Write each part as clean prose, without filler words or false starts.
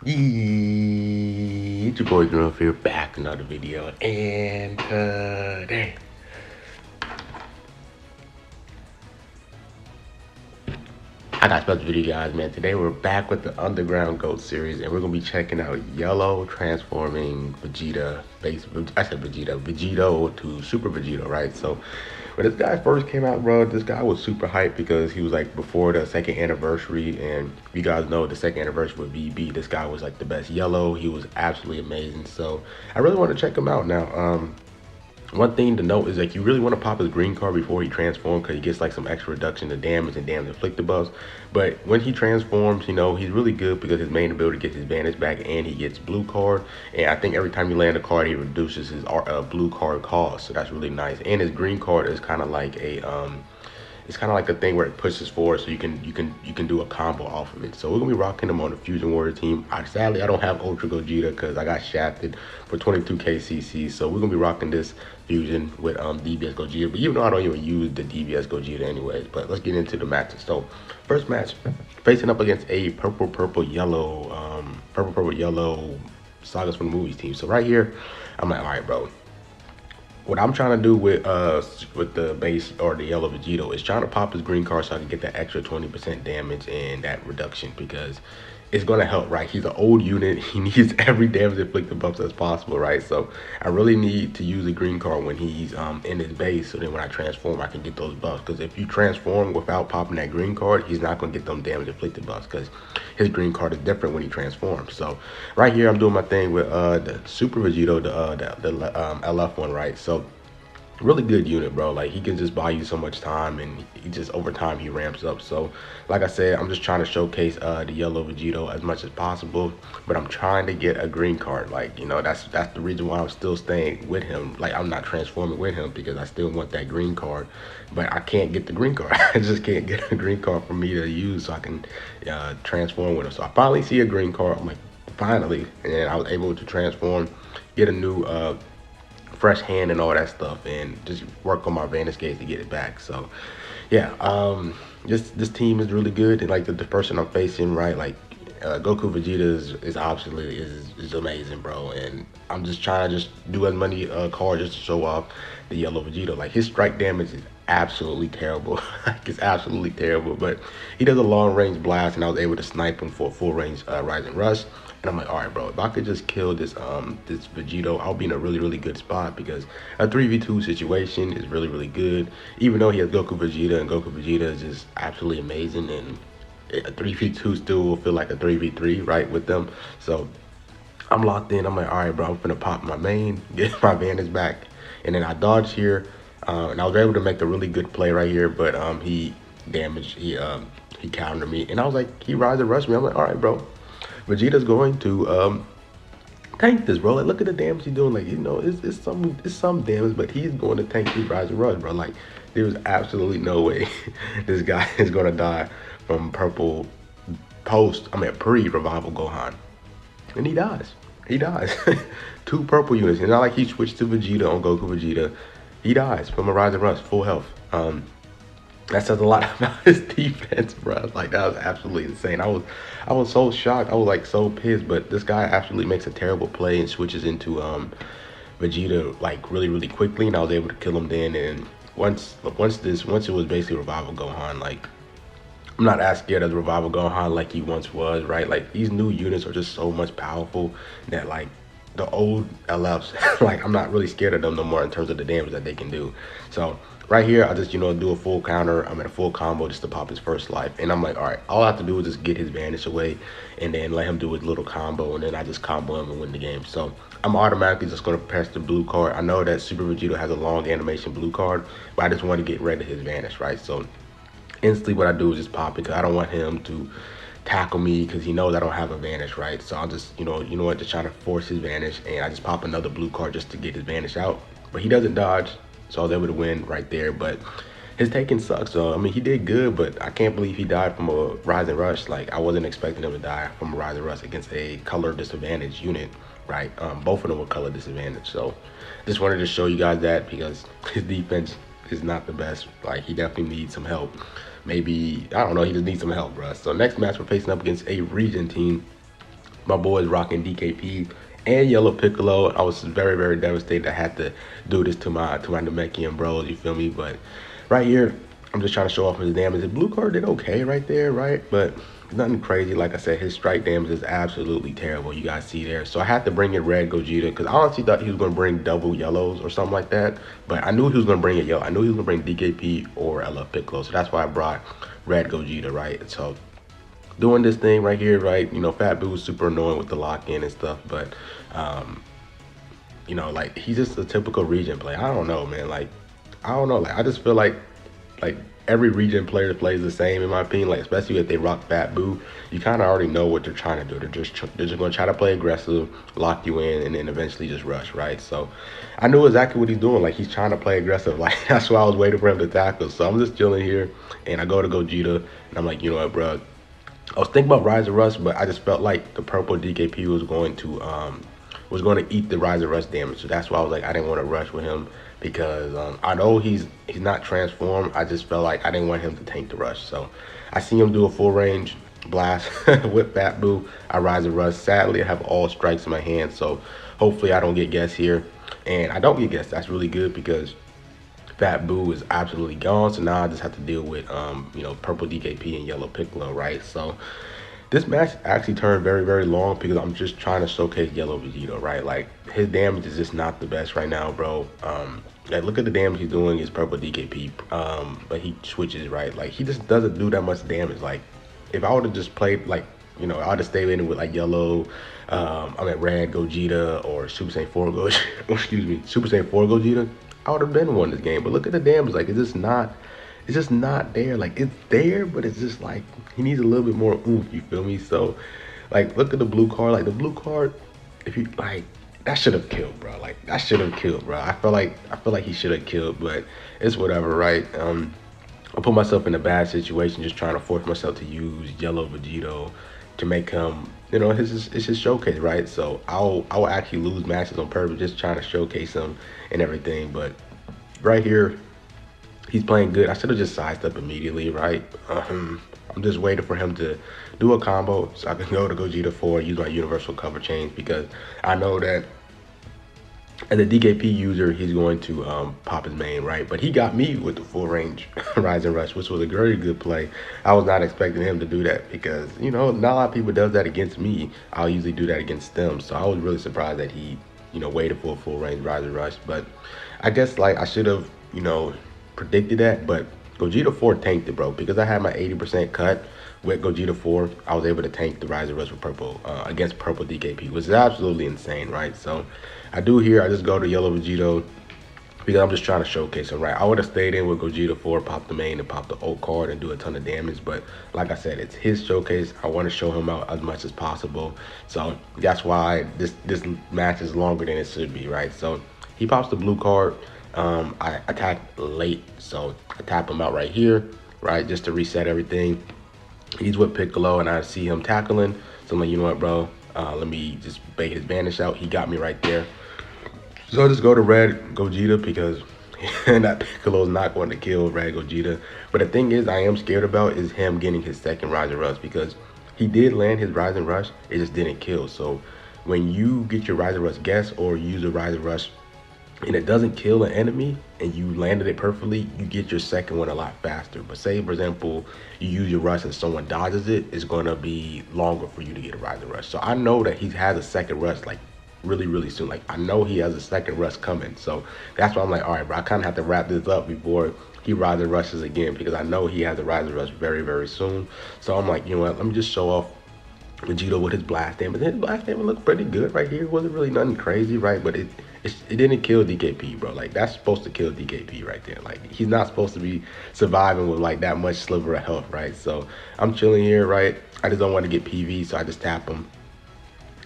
It's your boy Girl here, back with another video, and today I got a special video, guys, man. Today we're back with the Underground Goat series, and we're gonna be checking out Yellow transforming Vegeta, Vegito to Super Vegito, right? So when this guy first came out, bro, this guy was super hyped because he was like before the second anniversary, and you guys know the second anniversary with VB. This guy was like the best Yellow. He was absolutely amazing. So I really want to check him out now. One thing to note is like you really want to pop his green card before he transforms because he gets like some extra reduction to damage and damage inflicted buffs. But when he transforms, you know, he's really good because his main ability gets his advantage back and he gets blue card. And I think every time you land a card, he reduces his blue card cost. So that's really nice. And his green card is kind of like a it's kind of like a thing where it pushes forward, so you can do a combo off of it. So we're gonna be rocking him on the Fusion Warrior team. Sadly I don't have Ultra Gogeta because I got shafted for 22k CC. So we're gonna be rocking this Fusion with DBS Gogeta. But even though I don't even use the DBS Gogeta anyways, but let's get into the matches. So first match, facing up against a purple yellow Sagas from the Movies team. So right here, I'm like, all right, bro. What I'm trying to do with the base or the yellow Vegito is trying to pop his green card so I can get that extra 20% damage and that reduction because it's gonna help, right? He's an old unit. He needs every damage inflicted buffs as possible, right? So I really need to use a green card when he's in his base, so then when I transform, I can get those buffs. Because if you transform without popping that green card, he's not gonna get them damage inflicted buffs because his green card is different when he transforms. So right here, I'm doing my thing with the Super Vegito, the LF one, right? So really good unit, bro. Like he can just buy you so much time, and he just over time he ramps up. So like I said, I'm just trying to showcase the yellow Vegito as much as possible, but I'm trying to get a green card. Like, you know, that's the reason why I'm still staying with him. Like I'm not transforming with him because I still want that green card, but I can't get the green card. I just can't get a green card for me to use so I can transform with him. So I finally see a green card. I'm like, finally, and I was able to transform, get a new fresh hand and all that stuff, and just work on my Vantage Gauge to get it back. So yeah, this team is really good, and like the person I'm facing, right, like Goku Vegeta is obviously is amazing, bro. And I'm just trying to just do as many cards just to show off the yellow Vegeta. Like his strike damage is absolutely terrible. Like it's absolutely terrible, but he does a long range blast, and I was able to snipe him for a full range Rising Rush. And I'm like, all right, bro, if I could just kill this this Vegito, I'll be in a really good spot because a 3v2 situation is really good. Even though he has Goku Vegeta, and Goku Vegeta is just absolutely amazing, and a 3v2 still will feel like a 3v3, right, with them. So I'm locked in. I'm like, all right, bro, I'm gonna pop my main, get my Vantage back, and then I dodged here, and I was able to make a really good play right here, but he damaged, he countered me, and I was like, he rise and rush me. I'm like, all right, bro, Vegeta's going to tank this, bro. Like, look at the damage he's doing. Like, you know, it's some damage, but he's going to tank this rise and rush, bro. Like, there's absolutely no way this guy is gonna die from purple pre-revival Gohan. And he dies. He dies. 2 purple units. It's not like he switched to Vegeta on Goku Vegeta. He dies from a Rise and Rush, full health. That says a lot about his defense, bro. Like that was absolutely insane. I was so shocked. I was like so pissed. But this guy absolutely makes a terrible play and switches into Vegeta like really quickly, and I was able to kill him then. And once it was basically Revival Gohan, like I'm not as scared of the Revival Gohan like he once was, right? Like these new units are just so much powerful that like the old LFs, like I'm not really scared of them no more in terms of the damage that they can do. So right here, I just, you know, do a full counter. I'm in a full combo just to pop his first life. And I'm like, all right, all I have to do is just get his Vanish away and then let him do his little combo, and then I just combo him and win the game. So I'm automatically just going to press the blue card. I know that Super Vegito has a long animation blue card, but I just want to get rid of his Vanish, right? So instantly what I do is just pop it because I don't want him to tackle me because he knows I don't have a Vanish, right? So I'll just, you know what, just try to force his Vanish, and I just pop another blue card just to get his Vanish out. But he doesn't dodge, so I was able to win right there. But his taking sucks. So I mean, he did good, but I can't believe he died from a Rise and Rush. Like I wasn't expecting him to die from a Rise and Rush against a color disadvantage unit, right? Both of them were color disadvantage. So just wanted to show you guys that because his defense is not the best. Like he definitely needs some help. Maybe, I don't know, he just needs some help, bro. So next match, we're facing up against a region team. My boys rocking DKP and Yellow Piccolo. I was very, very devastated. I had to do this to my Namekian bros, you feel me? But right here, I'm just trying to show off his damage. The blue card did okay right there, right? But nothing crazy. Like I said, his strike damage is absolutely terrible. You guys see there. So I had to bring in red Gogeta because I honestly thought he was going to bring double yellows or something like that. But I knew he was going to bring a yellow. I knew he was going to bring DKP or LF Piccolo. So that's why I brought red Gogeta, right? So doing this thing right here, right? You know, Fat Boo was super annoying with the lock-in and stuff. But, you know, like, he's just a typical region player. I don't know, man. Like, I don't know. Like, I just feel like every region player plays the same in my opinion. Like, especially if they rock Fat Boo, you kind of already know what they're trying to do. They're just going to try to play aggressive, lock you in, and then eventually just rush, right? So I knew exactly what he's doing. Like, he's trying to play aggressive. Like, that's why I was waiting for him to tackle. So I'm just chilling here, and I go to Gogeta, and I'm like, you know what, bro? I was thinking about Rise of Rush, but I just felt like the purple DKP was going to eat the Rise of Rush damage. So that's why I was like, I didn't want to rush with him because I know he's not transformed. I just felt like I didn't want him to tank the rush. So I see him do a full range blast with Fat Boo. I Rise of Rush. Sadly, I have all strikes in my hand, so hopefully I don't get guessed here. And I don't get guessed. That's really good because Fat Boo is absolutely gone. So now I just have to deal with you know, purple DKP and yellow Piccolo, right? So this match actually turned very, very long because I'm just trying to showcase Yellow Vegito, right? Like, his damage is just not the best right now, bro. Like, look at the damage he's doing is purple DKP, but he switches, right? Like, he just doesn't do that much damage. Like, if I would have just played, like, you know, I would have stayed in with, like, yellow, red Gogeta or Super Saiyan 4 Gogeta, excuse me, Super Saiyan 4 Gogeta, I would have been won this game. But look at the damage. Like, it's just not there. Like, it's there, but it's just like he needs a little bit more oomph, you feel me? So, like, look at the blue card. Like, the blue card, if you like, that should have killed, bro. Like, that should have killed, bro. I feel like he should have killed, but it's whatever, right? I put myself in a bad situation just trying to force myself to use yellow Vegito to make him, you know, it's his showcase, right? So I'll actually lose matches on purpose just trying to showcase him and everything. But right here, he's playing good. I should have just sized up immediately, right? I'm just waiting for him to do a combo so I can go to Gogeta 4, use my universal cover change, because I know that as a DKP user, he's going to pop his main, right? But he got me with the full range Rise and Rush, which was a very good play. I was not expecting him to do that because, you know, not a lot of people does that against me. I'll usually do that against them. So I was really surprised that he, you know, waited for a full range Rise and Rush. But I guess, like, I should have, you know, predicted that. But Gogeta 4 tanked it, bro, because I had my 80% cut with Gogeta 4. I was able to tank the Rise and Rush with purple against purple DKP, which is absolutely insane, right? So I do here, I just go to yellow Vegito because I'm just trying to showcase him, right? I would have stayed in with Gogeta 4, pop the main and pop the ult card and do a ton of damage, but like I said, it's his showcase. I want to show him out as much as possible. So that's why this match is longer than it should be, right? So he pops the blue card. I attack late, so I tap him out right here, right, just to reset everything. He's with Piccolo, and I see him tackling, so I'm like, you know what, bro, let me just bait his vanish out. He got me right there. So I just go to red Gogeta because that Piccolo is not going to kill red Gogeta. But the thing is, I am scared about is him getting his second Rise and Rush, because he did land his Rise and Rush, it just didn't kill. So when you get your Rise and Rush guess or use a Rise and Rush and it doesn't kill an enemy and you landed it perfectly, you get your second one a lot faster. But say, for example, you use your rush and someone dodges it, it's going to be longer for you to get a Rise and Rush. So I know that he has a second rush, like, really, really soon. Like, I know he has a second rush coming. So that's why I'm like, all right, bro, I kind of have to wrap this up before he Rise and Rushes again, because I know he has a Rise and Rush very, very soon. So I'm like, you know what, let me just show off Vegito with his blast damage. His blast damage looked pretty good right here. It wasn't really nothing crazy, right? But it didn't kill DKP, bro. Like, that's supposed to kill DKP right there. Like, he's not supposed to be surviving with like that much sliver of health, right? So I'm chilling here, right? I just don't want to get PV, so I just tap him.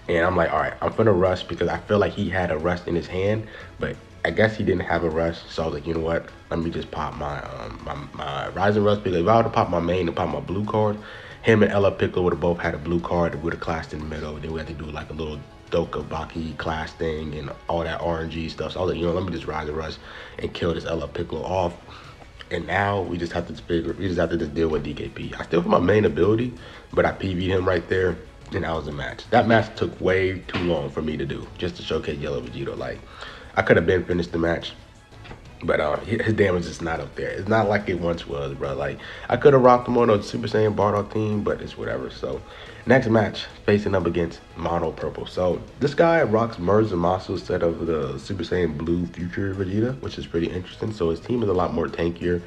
And I'm like, all right, I'm finna rush because I feel like he had a rush in his hand, but I guess he didn't have a rush. So I was like, you know what? Let me just pop my my Rise and Rush, because if I would have popped my main and popped my blue card, him and LF Piccolo would have both had a blue card that would have clashed in the middle. Then we had to do like a little Doka Baki clash thing and all that RNG stuff. So I was like, you know, let me just Rise and Rush and kill this LF Piccolo off. And now we just have to just deal with DKP. I still have my main ability, but I PV'd him right there. and that was the match. That match took way too long for me to do, just to showcase Yellow Vegito. Like, I could have been finished the match, but his damage is not up there. It's not like it once was, bro. Like, I could have rocked him on a Super Saiyan Bardock team, but it's whatever. So, next match, facing up against Mono Purple. So, this guy rocks MERS Zamasu instead of the Super Saiyan Blue Future Vegeta, which is pretty interesting. So, his team is a lot more tankier.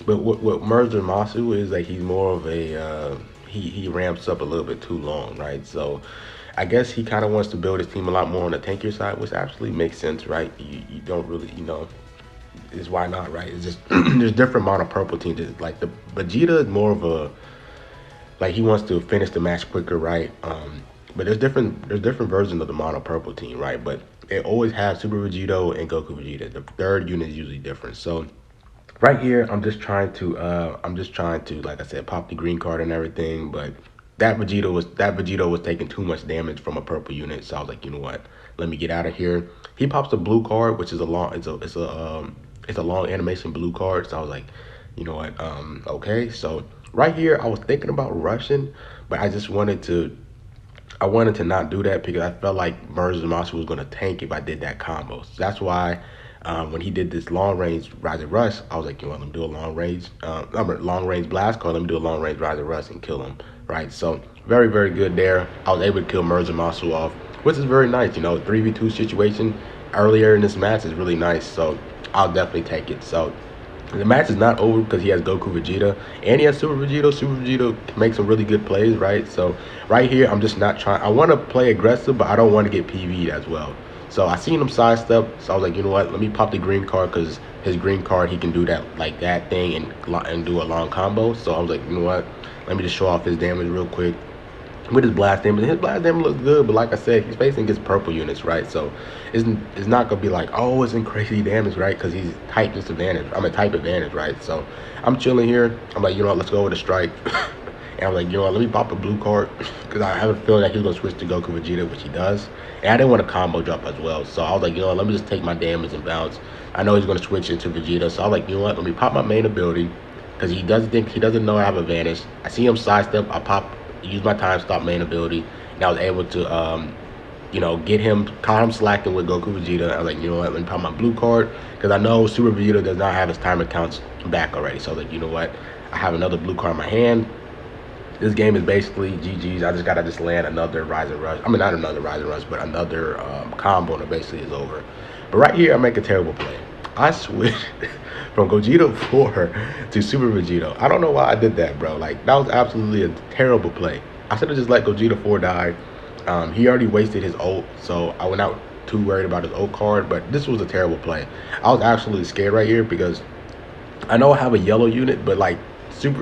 But what MERS Zamasu is, like, he's more of a, he ramps up a little bit too long, right? So, I guess he kind of wants to build his team a lot more on the tankier side, which actually makes sense, right? You don't really, is why not, right? It's just there's different Mono Purple teams. Like the Vegeta is more of a, like, he wants to finish the match quicker, right? But there's different versions of the Mono Purple team, right? But it always has Super Vegito and Goku Vegeta. The third unit is usually different. So right here, I'm just trying to, like I said, pop the green card and everything, but that Vegito was taking too much damage from a purple unit, so I was like, you know what? Let me get out of here. He pops a blue card, which is a long, it's a long animation blue card. So I was like, you know what? Okay. So right here, I was thinking about rushing, but I just wanted to, not do that because I felt like MERS Zamasu was gonna tank if I did that combo. So that's why. When he did this long range Rise Rush, I was like, you know, let me do a long range blast card. Let me do a long range Rise Rush and kill him, right? So very, very good there. I was able to kill MERS Zamasu off, which is very nice. 3v2 situation earlier in this match is really nice. So I'll definitely take it. So the match is not over because he has Goku Vegeta and he has Super Vegito. Super Vegito can make some really good plays, right? So right here, I'm just not trying. I want to play aggressive, but I don't want to get PV'd as well. So I seen him sidestep, so I was like, you know what? Let me pop the green card because his green card, he can do that, like that thing and do a long combo. So I was like, you know what? Let me just show off his damage real quick with his blast damage. His blast damage looks good, but like I said, he's facing his purple units, right? So it's not gonna be like, oh, it's in crazy damage, right? Because he's type disadvantage. I'm a type advantage, right? So I'm chilling here. I'm like, you know what? Let's go with a strike. And I'm like, you know what, let me pop a blue card because I have a feeling that he's going to switch to Goku Vegeta, which he does. And I didn't want a combo drop as well. So I was like, you know what, let me just take my damage and bounce. I know he's going to switch into Vegeta. So I was like, you know what, let me pop my main ability because he doesn't know I have advantage. I see him sidestep. I use my time stop main ability. And I was able to, get him, caught him slacking with Goku Vegeta. I was like, you know what, let me pop my blue card because I know Super Vegeta does not have his timer counts back already. So I was like, you know what, I have another blue card in my hand. This game is basically GG's. I just gotta land another Rise and Rush. I mean, not another Rise and Rush, but another combo, and it basically is over. But right here, I make a terrible play. I switch from Gogeta 4 to Super Vegito. I don't know why I did that, bro. Like, that was absolutely a terrible play. I should have just let Gogeta 4 die. He already wasted his ult, so I went out too worried about his ult card, but this was a terrible play. I was absolutely scared right here because I know I have a yellow unit, but like,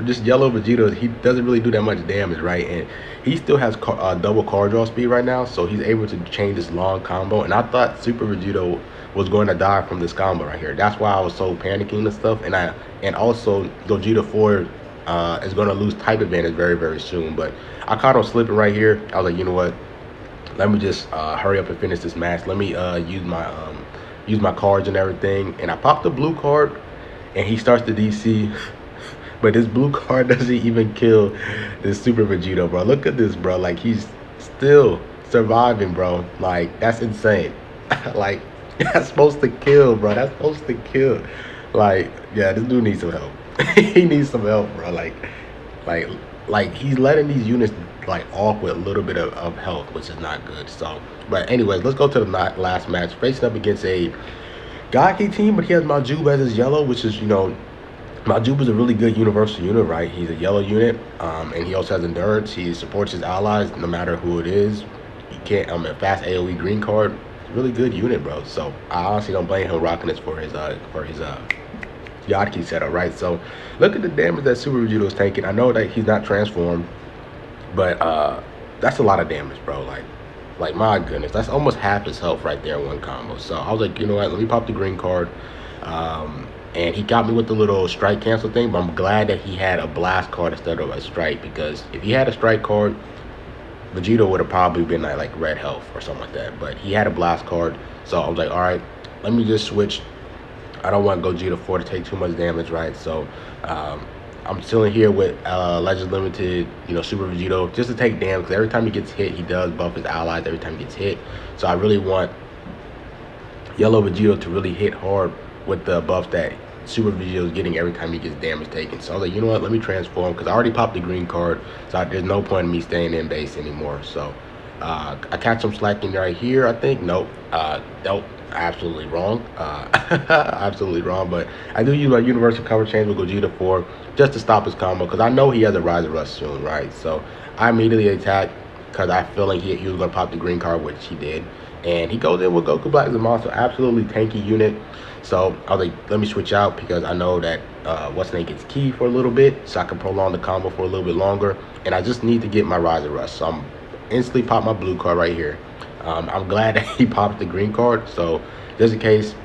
just yellow Vegeta, he doesn't really do that much damage, right? And he still has double card draw speed right now, so he's able to change this long combo. And I thought Super Vegito was going to die from this combo right here. That's why I was so panicking and stuff. And also Gogeta 4 is going to lose type advantage very, very soon. But I caught him slipping right here. I was like, you know what? Let me just hurry up and finish this match. Let me use my cards and everything. And I popped the blue card, and he starts to DC. But this blue card doesn't even kill this Super Vegito, bro. Look at this, bro. Like, he's still surviving, bro. Like, that's insane. Like, that's supposed to kill, bro. That's supposed to kill. Like, yeah, this dude needs some help. He needs some help, bro. Like he's letting these units like off with a little bit of health, which is not good. So, but anyways, let's go to the last match. Facing up against a Gaki team, but he has Majub as his yellow, which is, Majub is a really good universal unit, right? He's a yellow unit, and he also has endurance. He supports his allies no matter who it is. He can't, a fast AoE green card. Really good unit, bro. So I honestly don't blame him rocking this for his Yadki setup, right? So look at the damage that Super Vegito is taking. I know that he's not transformed, but that's a lot of damage, bro. Like my goodness, that's almost half his health right there in one combo. So I was like, you know what? Let me pop the green card. And he got me with the little strike cancel thing, but I'm glad that he had a blast card instead of a strike, because if he had a strike card, Vegito would have probably been like red health or something like that. But he had a blast card, so I was like, all right, let me just switch. I don't want Gogeta 4 to take too much damage, right? So I'm still in here with Legends Limited, you know, Super Vegito, just to take damage, because every time he gets hit, he does buff his allies every time he gets hit. So I really want Yellow Vegito to really hit hard with the buff that Super Vegito is getting every time he gets damage taken. So I was like, you know what, let me transform, because I already popped the green card, so there's no point in me staying in base anymore. So I catch him slacking right here, I think. Nope. Nope. Absolutely wrong. Absolutely wrong. But I do use my universal cover change with Vegeta 4 just to stop his combo, because I know he has a Rise of Rush soon, right? So I immediately attack because I feel like he was going to pop the green card, which he did. And he goes in with Goku Black Zamasu, absolutely tanky unit. So I was like, let me switch out, because I know that what's name gets key for a little bit, so I can prolong the combo for a little bit longer. And I just need to get my Rise of Rush. So I'm instantly pop my blue card right here. I'm glad that he popped the green card, so just in case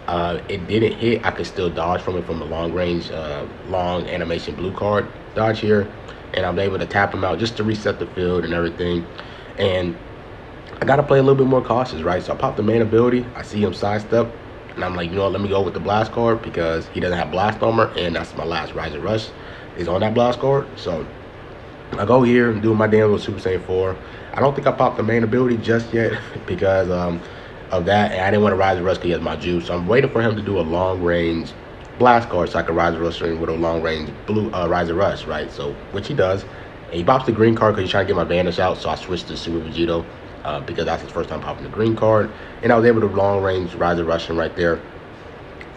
it didn't hit, I could still dodge from it from the long range, long animation blue card dodge here. And I'm able to tap him out just to reset the field and everything. And I gotta play a little bit more cautious, right? So I pop the main ability, I see him sidestep, and I'm like, you know what, let me go with the blast card, because he doesn't have blast armor, and that's my last Rise of Rush is on that blast card. So I go here and do my damn little Super Saiyan 4. I don't think I popped the main ability just yet because of that, and I didn't want to Rise of Rush because he has my juice. So I'm waiting for him to do a long range blast card so I can Rise of Rush with a long range blue Rise of Rush, right? So which he does. And he pops the green card because he's trying to get my Vanish out, so I switched to Super Vegito because that's his first time popping the green card. And I was able to long range Rise of Rush him right there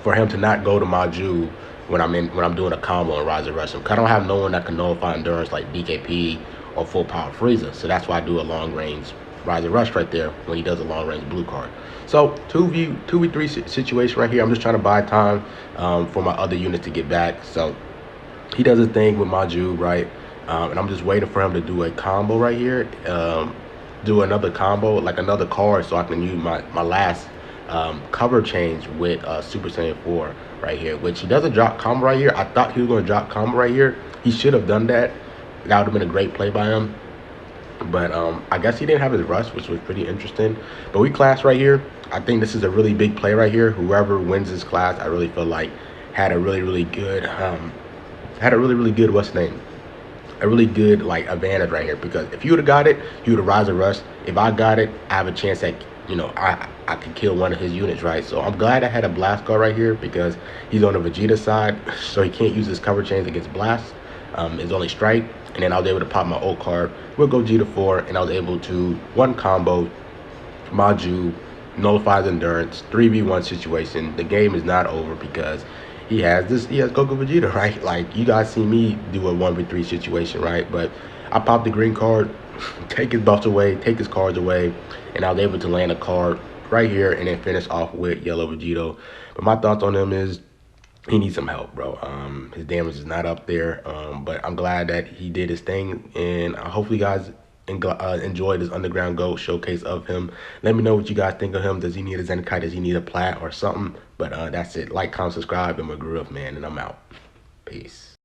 for him to not go to Maju when I'm doing a combo and Rise of Rush him. Cause I don't have no one that can nullify endurance like DKP or full power Frieza. So that's why I do a long range Rise of Rush right there when he does a long range blue card. So 2v3 situation right here. I'm just trying to buy time for my other units to get back. So he does his thing with Maju, right? And I'm just waiting for him to do a combo right here. Do another combo, like another card, so I can use my last cover change with Super Saiyan 4 right here, which he doesn't drop combo right here. I thought he was going to drop combo right here. He should have done that. That would have been a great play by him. But I guess he didn't have his rush, which was pretty interesting. But we class right here. I think this is a really big play right here. Whoever wins this class, I really feel like had a really good what's the name? A really good like advantage right here, because if you would have got it, you would have Rise of Rush. If I got it, I have a chance that, you know, I could kill one of his units, right? So I'm glad I had a blast card right here, because he's on the Vegeta side, so he can't use his cover chains against blast. It's only strike. And then I was able to pop my old card with Vegeta 4, and I was able to one combo Maju, nullifies endurance, 3v1 situation. The game is not over because he has Goku Vegeta, right? Like, you guys see me do a 1v3 situation, right? But I popped the green card, take his buffs away, take his cards away, and I was able to land a card right here and then finish off with Yellow Vegito. But my thoughts on him is he needs some help, bro. His damage is not up there, but I'm glad that he did his thing, and hopefully you guys enjoy this Underground GOAT showcase of him. Let me know what you guys think of him. Does he need a Zenkai? Does he need a plat or something? But that's it. Like, comment, subscribe, and my groove, man, and I'm out. Peace.